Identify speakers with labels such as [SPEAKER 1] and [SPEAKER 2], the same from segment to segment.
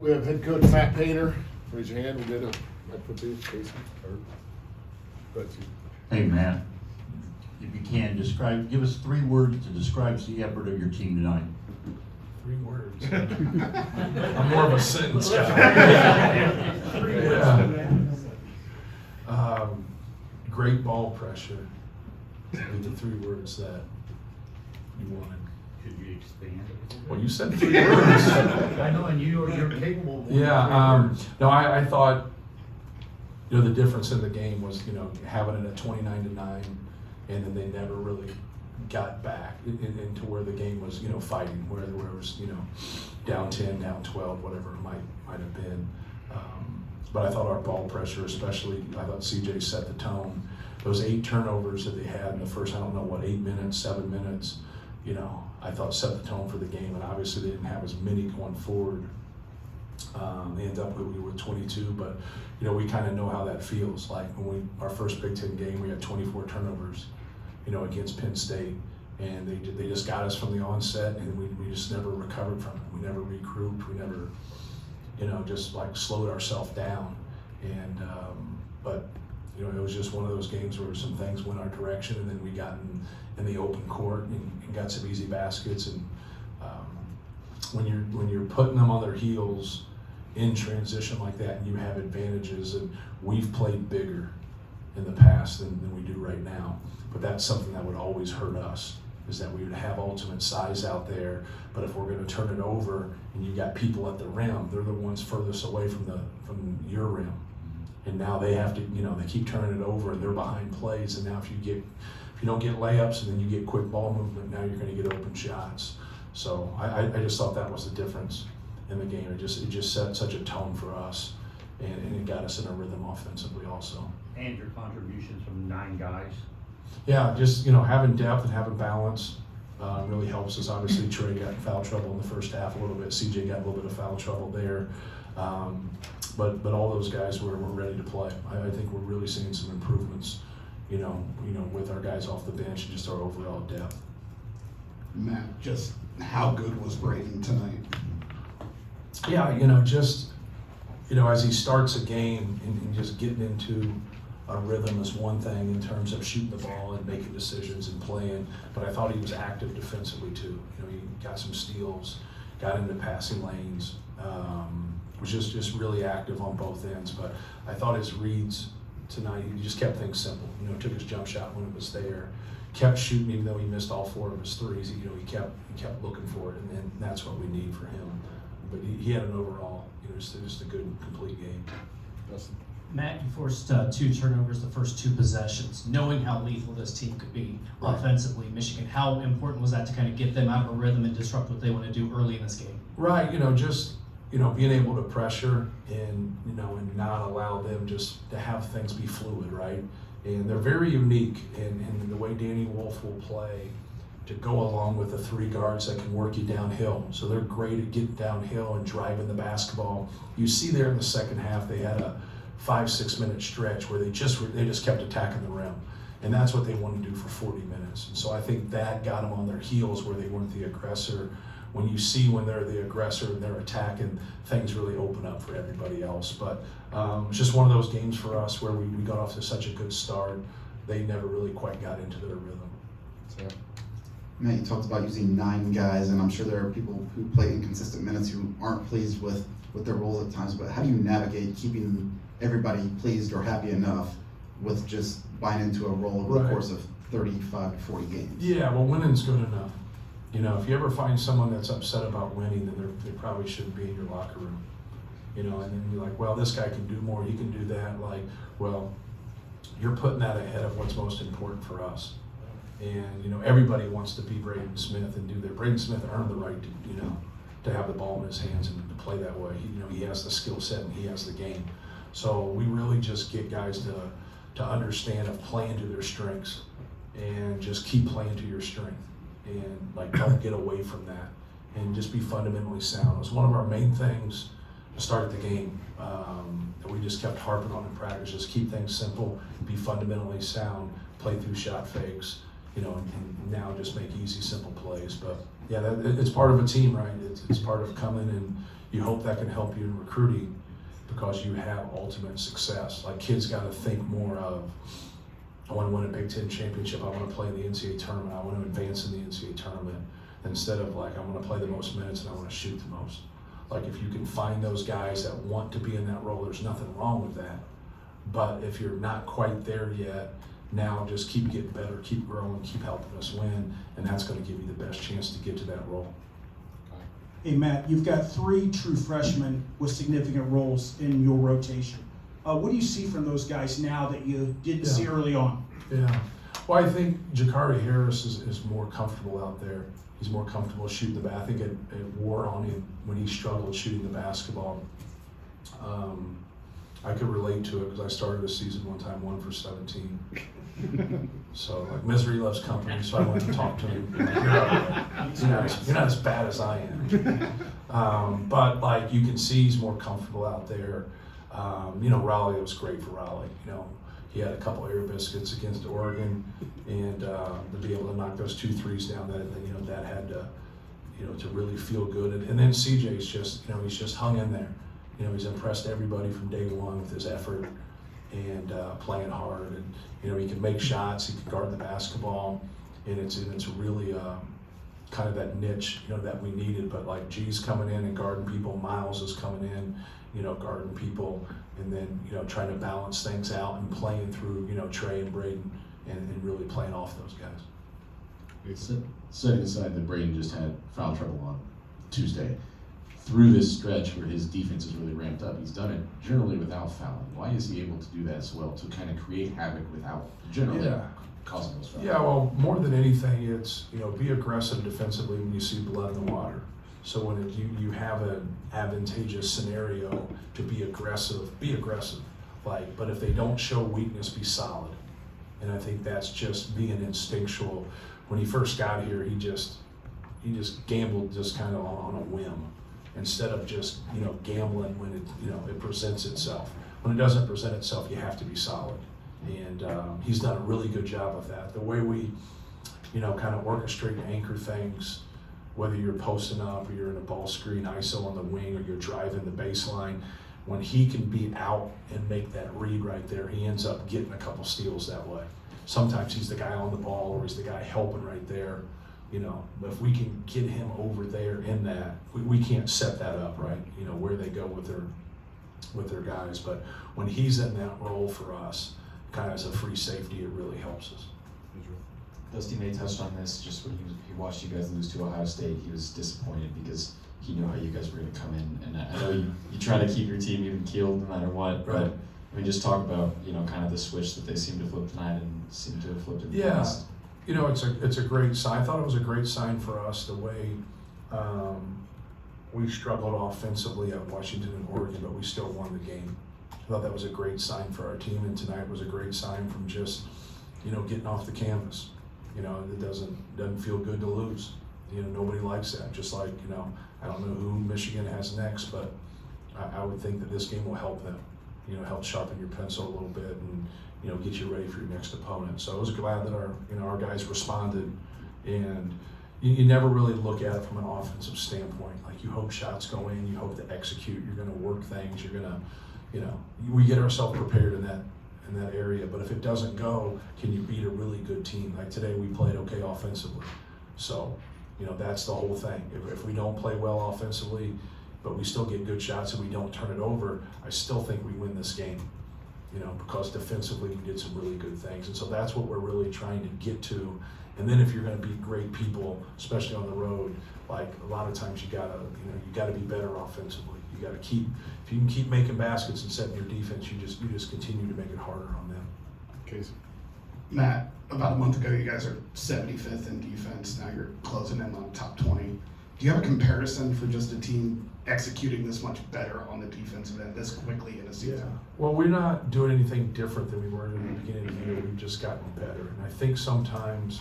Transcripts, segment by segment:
[SPEAKER 1] We have head coach Matt Painter. Raise your hand. We did I put these, Casey, or Betsy.
[SPEAKER 2] Hey, Matt, if you can, give us 3 words to describe the effort of your team tonight.
[SPEAKER 3] 3 words. I'm more of a sentence guy. Great ball pressure. With the 3 words that you wanted.
[SPEAKER 2] Could you expand?
[SPEAKER 3] Well, you said 3 words.
[SPEAKER 2] I know, and you're capable of
[SPEAKER 3] Yeah. No, I thought, the difference in the game was, having it at 29-9, and then they never really got back into where the game was, fighting, where it was, down 10, down 12, whatever it might have been. But I thought our ball pressure, especially, I thought CJ set the tone. Those 8 turnovers that they had in the first, 8 minutes, 7 minutes, I thought set the tone for the game, and obviously they didn't have as many going forward. They ended up with 22, but we kind of know how that feels. Like when our first Big Ten game, we had 24 turnovers, against Penn State, and they just got us from the onset, and we just never recovered from it. We never regrouped. We never, just like slowed ourselves down. And but it was just one of those games where some things went our direction, and then we got in the open court and got some easy baskets. And when you're putting them on their heels in transition like that, and you have advantages, and we've played bigger in the past than we do right now, but that's something that would always hurt us, is that we would have ultimate size out there, but if we're going to turn it over and you got people at the rim, they're the ones furthest away from your rim, and now they have to, they keep turning it over and they're behind plays, and now if you don't get layups and then you get quick ball movement, now you're going to get open shots. So I just thought that was the difference in the game. It just set such a tone for us, and it got us in a rhythm offensively also.
[SPEAKER 2] And your contributions from 9 guys.
[SPEAKER 3] Yeah, just having depth and having balance really helps us. Obviously, Trey got in foul trouble in the first half a little bit. CJ got a little bit of foul trouble there, but all those guys were ready to play. I think we're really seeing some improvements, with our guys off the bench and just our overall depth.
[SPEAKER 1] Matt, just how good was Braden tonight?
[SPEAKER 3] Yeah, as he starts a game and just getting into a rhythm is one thing in terms of shooting the ball and making decisions and playing, but I thought he was active defensively too. He got some steals, got into passing lanes, was just really active on both ends. But I thought his reads tonight, he just kept things simple. Took his jump shot when it was there, kept shooting even though he missed all 4 of his threes. He kept looking for it, and that's what we need for him. But he had an overall, just a good, complete game.
[SPEAKER 1] Justin.
[SPEAKER 4] Matt, you forced 2 turnovers the first 2 possessions. Knowing how lethal this team could be offensively, Michigan, how important was that to kind of get them out of a rhythm and disrupt what they want to do early in this game?
[SPEAKER 3] Right, just being able to pressure and and not allow them just to have things be fluid, right? And they're very unique in the way Danny Wolf will play to go along with the 3 guards that can work you downhill. So they're great at getting downhill and driving the basketball. You see there in the second half, they had a 5-6 minute stretch where they just kept attacking the rim, and that's what they want to do for 40 minutes. And so I think that got them on their heels where they weren't the aggressor. When you see when they're the aggressor and they're attacking, things really open up for everybody else. But it's just one of those games for us where we got off to such a good start. They never really quite got into their rhythm.
[SPEAKER 1] So.
[SPEAKER 5] Matt, you talked about using 9 guys, and I'm sure there are people who play inconsistent minutes who aren't pleased with their roles at times, but how do you navigate keeping everybody pleased or happy enough with just buying into a role over the course of 35 to 40 games?
[SPEAKER 3] Yeah, well, winning's good enough. If you ever find someone that's upset about winning, then they probably shouldn't be in your locker room. And then you're like, well, this guy can do more, he can do that. Like, well, you're putting that ahead of what's most important for us. And, everybody wants to be Braden Smith and do their. Braden Smith earned the right to have the ball in his hands and to play that way. He has the skill set and he has the game. So we really just get guys to understand of playing to their strengths and just keep playing to your strength, and don't get away from that, and just be fundamentally sound. It was one of our main things to start the game that we just kept harping on in practice. Just keep things simple, be fundamentally sound, play through shot fakes, and now just make easy, simple plays. But yeah, it's part of a team, right? It's part of coming and you hope that can help you in recruiting because you have ultimate success. Like kids got to think more of, I want to win a Big Ten championship, I want to play in the NCAA tournament, I want to advance in the NCAA tournament, instead of like, I want to play the most minutes and I want to shoot the most. Like if you can find those guys that want to be in that role, there's nothing wrong with that. But if you're not quite there yet, now just keep getting better, keep growing, keep helping us win, and that's going to give you the best chance to get to that role.
[SPEAKER 6] Hey Matt, you've got 3 true freshmen with significant roles in your rotation. What do you see from those guys now that you didn't see early on?
[SPEAKER 3] Yeah. Well, I think Jakari Harris is more comfortable out there. He's more comfortable shooting the basketball. I think it wore on him when he struggled shooting the basketball. I could relate to it because I started a season one time 1 for 17. So like misery loves company, so I went to talk to him. You're not as bad as I am. But like you can see he's more comfortable out there. Raleigh, it was great for Raleigh. He had a couple air biscuits against Oregon, and to be able to knock those 2 threes down, that had to, to really feel good. And then CJ's just, he's just hung in there. He's impressed everybody from day one with his effort and playing hard. And he can make shots, he can guard the basketball, and it's really kind of that niche, that we needed. But like G's coming in and guarding people, Miles is coming in, guarding people, and then trying to balance things out and playing through Trey and Braden and really playing off those guys.
[SPEAKER 7] Setting aside that Braden just had foul trouble on Tuesday, through this stretch where his defense is really ramped up, he's done it generally without fouling. Why is he able to do that so well, to kind of create havoc without generally causing those fouls?
[SPEAKER 3] Yeah, well, more than anything, it's, be aggressive defensively when you see blood in the water. So when you have an advantageous scenario to be aggressive, be aggressive. But if they don't show weakness, be solid. And I think that's just being instinctual. When he first got here, he just gambled just kind of on a whim, instead of just gambling when it presents itself. When it doesn't present itself, you have to be solid. And he's done a really good job of that. The way we kind of orchestrate and anchor things, whether you're posting up or you're in a ball screen, ISO on the wing, or you're driving the baseline, when he can be out and make that read right there, he ends up getting a couple steals that way. Sometimes he's the guy on the ball, or he's the guy helping right there. But if we can get him over there in that, we can't set that up, right? Where they go with their guys. But when he's in that role for us, kind of as a free safety, it really helps us.
[SPEAKER 8] Dusty May touched on this just when he watched you guys lose to Ohio State. He was disappointed because he knew how you guys were going to come in. And I know you try to keep your team even keeled no matter what.
[SPEAKER 3] Right.
[SPEAKER 8] But just talk about kind of the switch that they seem to flip tonight and seem to have flipped in the
[SPEAKER 3] Yeah.
[SPEAKER 8] past.
[SPEAKER 3] It's a great sign. I thought it was a great sign for us the way we struggled offensively at Washington and Oregon, but we still won the game. I thought that was a great sign for our team, and tonight was a great sign from just getting off the canvas. It doesn't feel good to lose. Nobody likes that. Just like I don't know who Michigan has next, but I would think that this game will help them. Help sharpen your pencil a little bit and get you ready for your next opponent. So I was glad that our guys responded, and you never really look at it from an offensive standpoint. Like you hope shots go in, you hope to execute, you're going to work things, you're going to, we get ourselves prepared in that area. But if it doesn't go, can you beat a really good team? Like today, we played okay offensively. So that's the whole thing. If we don't play well offensively, but we still get good shots and we don't turn it over, I still think we win this game. Because defensively we did some really good things. And so that's what we're really trying to get to. And then if you're going to beat great people, especially on the road, like a lot of times you gotta be better offensively. You gotta if you can keep making baskets and setting your defense, you just continue to make it harder on them.
[SPEAKER 1] Casey.
[SPEAKER 9] Matt, about a month ago, you guys are 75th in defense. Now you're closing in on top 20. Do you have a comparison for just a team executing this much better on the defensive end this quickly in a season?
[SPEAKER 3] Yeah. Well, we're not doing anything different than we were in the beginning of the year. We've just gotten better. And I think sometimes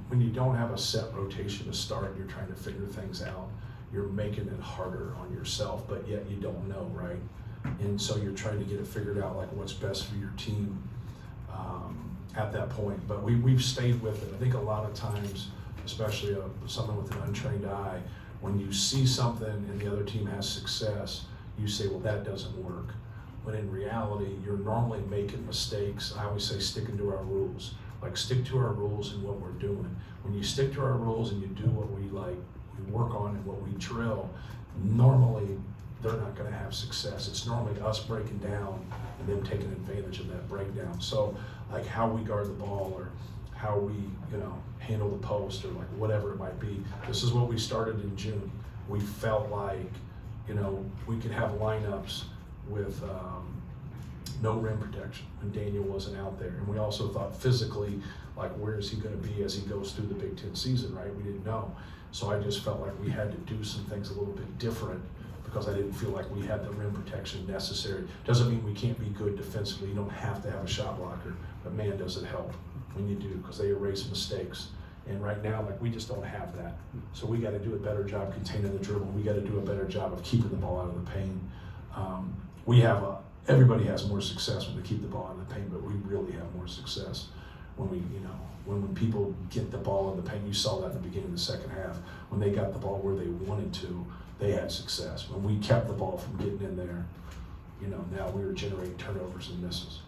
[SPEAKER 3] when you don't have a set rotation to start, you're trying to figure things out. You're making it harder on yourself, but yet you don't know, right? And so you're trying to get it figured out, like what's best for your team at that point. But we've stayed with it. I think a lot of times, especially someone with an untrained eye, when you see something and the other team has success, you say, well, that doesn't work. But in reality, you're normally making mistakes. I always say sticking to our rules. Like, stick to our rules and what we're doing. When you stick to our rules and you do what we work on and what we drill, normally they're not going to have success. It's normally us breaking down and them taking advantage of that breakdown. So, like, how we guard the ball, or how we, handle the post, or like whatever it might be. This is what we started in June. We felt like, we could have lineups with no rim protection when Daniel wasn't out there. And we also thought physically, like, where is he going to be as he goes through the Big Ten season, right? We didn't know. So I just felt like we had to do some things a little bit different, because I didn't feel like we had the rim protection necessary. Doesn't mean we can't be good defensively. You don't have to have a shot blocker, but man, does it help when you do, because they erase mistakes. And right now, like, we just don't have that. So we got to do a better job containing the dribble. We got to do a better job of keeping the ball out of the paint. Everybody has more success when they keep the ball out of the paint, but we really have more success when when people get the ball in the paint. You saw that in the beginning of the second half. When they got the ball where they wanted to, they had success. When we kept the ball from getting in there, now we were generating turnovers and misses.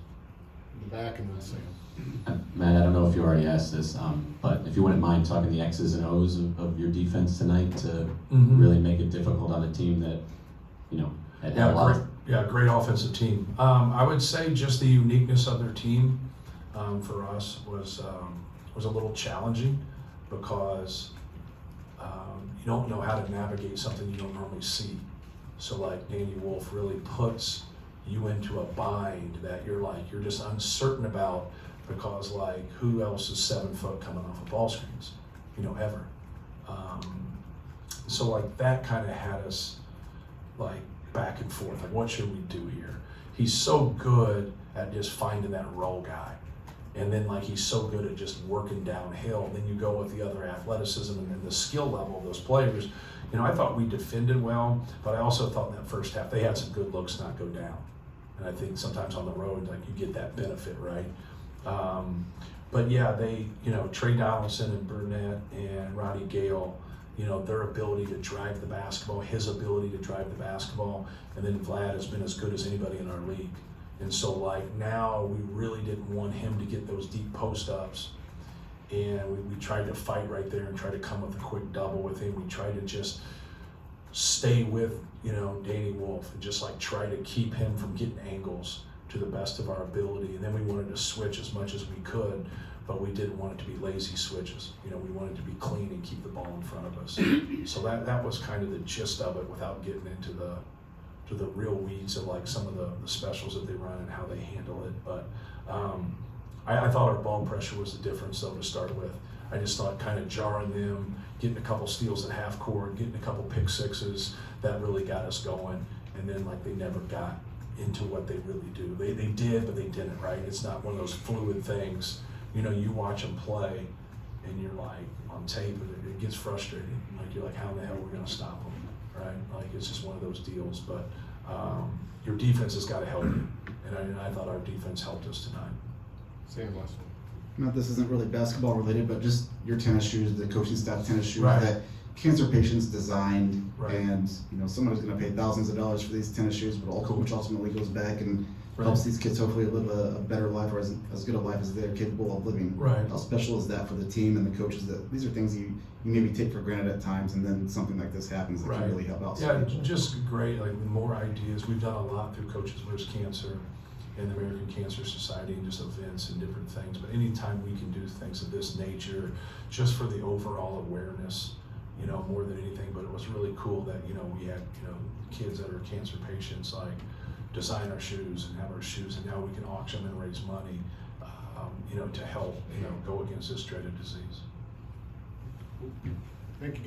[SPEAKER 1] In the back and the second.
[SPEAKER 10] Matt, I don't know if you already asked this, but if you wouldn't mind talking the X's and O's of your defense tonight to really make it difficult on a team that, had a lot of...
[SPEAKER 3] Great offensive team. I would say just the uniqueness of their team for us was a little challenging, because you don't know how to navigate something you don't normally see. So like Danny Wolf really puts you into a bind that you're just uncertain about, because like, who else is 7 foot coming off of ball screens, ever. So like that kind of had us like back and forth, like, what should we do here? He's so good at just finding that roll guy, and then like he's so good at just working downhill. And then you go with the other athleticism and the skill level of those players. I thought we defended well, but I also thought in that first half they had some good looks not go down. And I think sometimes on the road, like, you get that benefit, right? But yeah, they, Trey Donaldson and Burnett and Roddy Gale, their ability to drive the basketball, his ability to drive the basketball, and then Vlad has been as good as anybody in our league. And so like now we really didn't want him to get those deep post ups, and we tried to fight right there and try to come with a quick double with him. We tried to just stay with, Danny Wolf, and just like try to keep him from getting angles to the best of our ability. And then we wanted to switch as much as we could, but we didn't want it to be lazy switches. We wanted to be clean and keep the ball in front of us. So that was kind of the gist of it, without getting into the real weeds of like some of the specials that they run and how they handle it. But I thought our ball pressure was the difference though to start with. I just thought kind of jarring them, getting a couple steals at half court, getting a couple pick sixes, that really got us going. And then like they never got into what they really do. They did, but they didn't, right? It's not one of those fluid things. You watch them play and you're like, on tape, it gets frustrating. Like, you're like, how in the hell are we going to stop them, right? Like, it's just one of those deals. But your defense has got to help you. And I thought our defense helped us tonight.
[SPEAKER 1] Sam, last one.
[SPEAKER 5] Matt, this isn't really basketball related, but just your tennis shoes, the coaching staff tennis shoes
[SPEAKER 3] Right.
[SPEAKER 5] that cancer patients designed,
[SPEAKER 3] Right.
[SPEAKER 5] and someone is going to pay thousands of dollars for these tennis shoes, but which ultimately goes back and helps these kids hopefully live a better life, or as good a life as they're capable of living.
[SPEAKER 3] Right.
[SPEAKER 5] How special is that for the team and the coaches, that these are things you maybe take for granted at times, and then something like this happens that can really help out.
[SPEAKER 3] Yeah, just great, like more ideas. We've done a lot through Coaches vs. Cancer and the American Cancer Society, and just events and different things. But anytime we can do things of this nature, just for the overall awareness, more than anything. But it was really cool that, we had, kids that are cancer patients, like, design our shoes and have our shoes, and now we can auction and raise money, to help, go against this dreaded disease.
[SPEAKER 1] Thank you, guys.